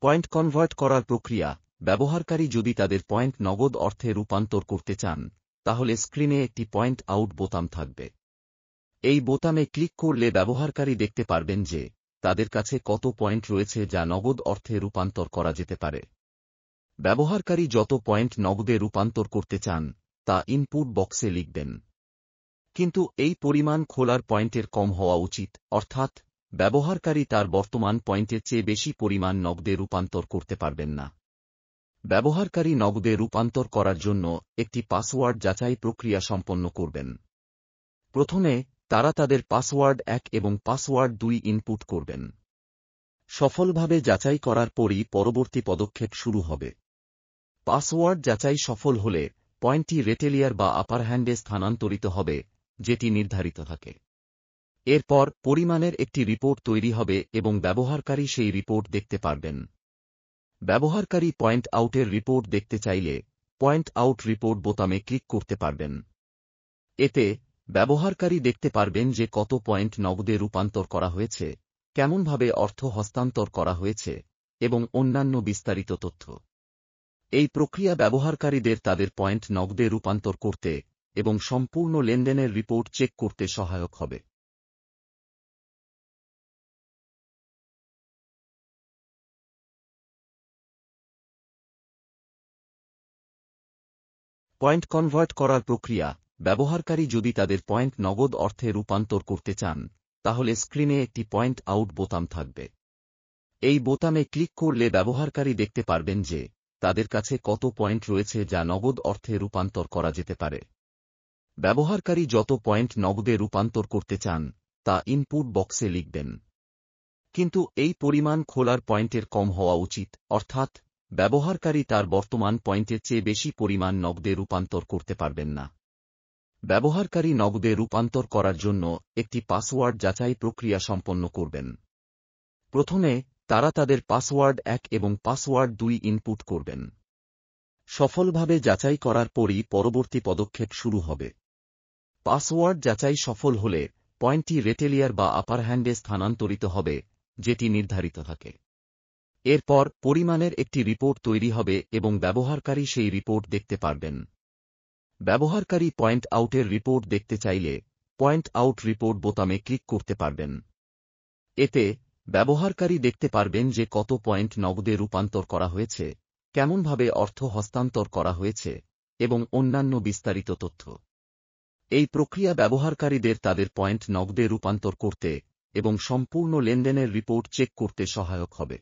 Point convert করার প্রক্রিয়া। ব্যবহারকারী যদি তাদের পয়েন্ট নগদ অর্থে রূপান্তর করতে চান, তাহলে স্ক্রিনে একটি পয়েন্ট আউট বোতাম থাকবে। এই বোতামে ক্লিক করলে ব্যবহারকারী দেখতে পারবেন যে তাদের কাছে কত পয়েন্ট রয়েছে যা নগদ অর্থে রূপান্তর করা যেতে পারে। ব্যবহারকারী যত পয়েন্ট নগদে রূপান্তর করতে চান তা ইনপুট বক্সে লিখবেন। কিন্তু এই পরিমাণ খোলার পয়েন্টের কম হওয়া উচিত, অর্থাৎ ব্যবহারকারী তার বর্তমান পয়েন্টের চেয়ে বেশি পরিমাণ নগদে রূপান্তর করতে পারবেন না। ব্যবহারকারী নগদে রূপান্তর করার জন্য একটি পাসওয়ার্ড যাচাই প্রক্রিয়া সম্পন্ন করবেন। প্রথমে তারা তাদের পাসওয়ার্ড 1 এবং পাসওয়ার্ড 2 ইনপুট করবেন। সফলভাবে যাচাই করার পরই পরবর্তী পদক্ষেপ শুরু হবে। পাসওয়ার্ড যাচাই সফল হলে পয়েন্টটি রেটেলিয়ার বা আপার হ্যান্ডে স্থানান্তরিত হবে, যেটি নির্ধারিত থাকে। এরপর পরিমাণের একটি রিপোর্ট তৈরি হবে এবং ব্যবহারকারী সেই রিপোর্ট দেখতে পারবেন। ব্যবহারকারী পয়েন্ট আউটের রিপোর্ট দেখতে চাইলে পয়েন্ট আউট রিপোর্ট বোতামে ক্লিক করতে পারবেন। এতে ব্যবহারকারী দেখতে পারবেন যে কত পয়েন্ট নগদে রূপান্তর করা হয়েছে, কেমনভাবে অর্থ হস্তান্তর করা হয়েছে এবং অন্যান্য বিস্তারিত তথ্য। এই প্রক্রিয়া ব্যবহারকারীদের তাদের পয়েন্ট নগদে রূপান্তর করতে এবং সম্পূর্ণ লেনদেনের রিপোর্ট চেক করতে সহায়ক হবে। পয়েন্ট কনভার্ট করার প্রক্রিয়া। ব্যবহারকারী যদি তাদের পয়েন্ট নগদ অর্থে রূপান্তর করতে চান, তাহলে স্ক্রিনে একটি পয়েন্ট আউট বোতাম থাকবে। এই বোতামে ক্লিক করলে ব্যবহারকারী দেখতে পারবেন যে তাদের কাছে কত পয়েন্ট রয়েছে যা নগদ অর্থে রূপান্তর করা যেতে পারে। ব্যবহারকারী যত পয়েন্ট নগদে রূপান্তর করতে চান তা ইনপুট বক্সে লিখবেন। কিন্তু এই পরিমাণ খোলার পয়েন্টের কম হওয়া উচিত, অর্থাৎ ব্যবহারকারী তার বর্তমান পয়েন্টের চেয়ে বেশি পরিমাণ নগদে রূপান্তর করতে পারবেন না। ব্যবহারকারী নগদে রূপান্তর করার জন্য একটি পাসওয়ার্ড যাচাই প্রক্রিয়া সম্পন্ন করবেন। প্রথমে তারা তাদের পাসওয়ার্ড 1 এবং পাসওয়ার্ড 2 ইনপুট করবেন। সফলভাবে যাচাই করার পরই পরবর্তী পদক্ষেপ শুরু হবে। পাসওয়ার্ড যাচাই সফল হলে পয়েন্টটি রেটেলিয়ার বা আপার হ্যান্ডে স্থানান্তরিত হবে, যেটি নির্ধারিত থাকে। এরপর পরিমাণের একটি রিপোর্ট তৈরি হবে এবং ব্যবহারকারী সেই রিপোর্ট দেখতে পারবেন। ব্যবহারকারী পয়েন্ট আউটের রিপোর্ট দেখতে চাইলে পয়েন্ট আউট রিপোর্ট বোতামে ক্লিক করতে পারবেন। এতে ব্যবহারকারী দেখতে পারবেন যে কত পয়েন্ট নগদে রূপান্তর করা হয়েছে, কেমনভাবে অর্থ হস্তান্তর করা হয়েছে এবং অন্যান্য বিস্তারিত তথ্য। এই প্রক্রিয়া ব্যবহারকারীদের তাদের পয়েন্ট নগদে রূপান্তর করতে এবং সম্পূর্ণ লেনদেনের রিপোর্ট চেক করতে সহায়ক হবে।